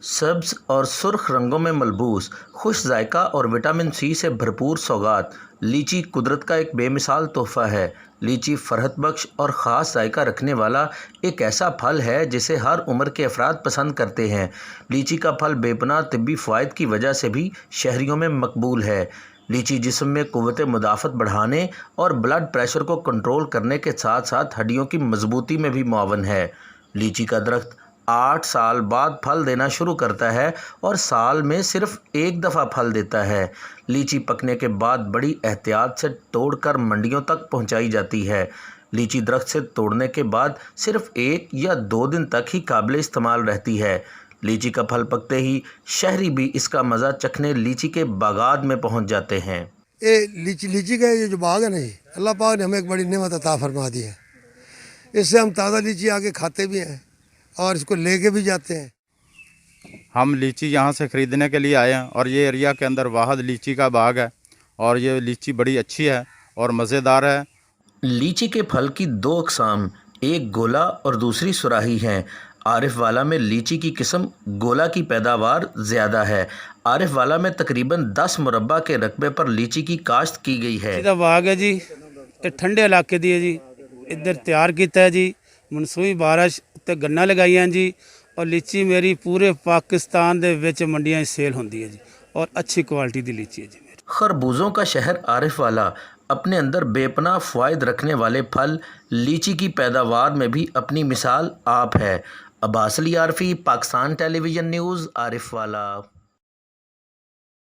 सब्ज और सुर्ख रंगों में मलबूस, खुश जायका और विटामिन सी से भरपूर सौगात। लीची कुदरत का एक बेमिसाल तोहफ़ा है। लीची फ़रहत बख्श और ख़ास जायका रखने वाला एक ऐसा फल है जिसे हर उम्र के अफराद पसंद करते हैं। लीची का फल बेपनाह तिब्बी फ़वाइद की वजह से भी शहरियों में मकबूल है। लीची जिस्म में क़ुव्वत मुदाफ़त बढ़ाने और ब्लड प्रेशर को कंट्रोल करने के साथ साथ हड्डियों की मजबूती में भी मुआवन है। लीची का दरख्त 8 साल बाद फल देना शुरू करता है और साल में सिर्फ एक दफ़ा फल देता है। लीची पकने के बाद बड़ी एहतियात से तोड़कर मंडियों तक पहुंचाई जाती है। लीची दरख्त से तोड़ने के बाद सिर्फ 1 या 2 दिन तक ही काबिल इस्तेमाल रहती है। लीची का फल पकते ही शहरी भी इसका मज़ा चखने लीची के बागात में पहुंच जाते हैं। ये लीची का ये जो बाग है ना, ये अल्लाह पाक ने हमें एक बड़ी नेमत अता फरमा दी है। इससे हम ताज़ा लीची आके खाते भी हैं और इसको लेके भी जाते हैं। हम लीची यहाँ से ख़रीदने के लिए आए हैं और ये एरिया के अंदर वाहद लीची का बाग है और ये लीची बड़ी अच्छी है और मज़ेदार है। लीची के फल की 2 अक़साम, एक गोला और दूसरी सुराही हैं। आरिफ वाला में लीची की किस्म गोला की पैदावार ज़्यादा है। आरिफ वाला में तकरीबन 10 मुरब्बा के रकबे पर लीची की काश्त की गई है। ਇਹਦਾ ਬਾਗ ਹੈ ਜੀ, ਇਹ ਠੰਡੇ ਇਲਾਕੇ ਦੀ ਹੈ ਜੀ। ਇੱਧਰ ਤਿਆਰ ਕੀਤਾ ਹੈ ਜੀ, ਮਨਸੂਈ ਬਾਰਿਸ਼ ਤੇ ਗੰਨਾ ਲਗਾਈਆਂ ਜੀ ਔਰ ਲੀਚੀ ਮੇਰੀ ਪੂਰੇ ਪਾਕਿस्तान ਦੇ ਵਿੱਚ ਮੰਡੀਆਂ 'ਚ ਸੇਲ ਹੁੰਦੀ ਹੈ ਜੀ ਔਰ ਅੱਛੀ ਕੁਆਲਿਟੀ ਦੀ ਲੀਚੀ ਹੈ ਜੀ ਮੇਰੀ। खरबूजों का शहर आरिफ वाला अपने अंदर बेपनाह फ़वाइद रखने वाले फल लीची की पैदावार में भी अपनी मिसाल आप है। अब्बास अली आरफी, पाकिस्तान टेलीविज़न न्यूज़, आरिफ वाला।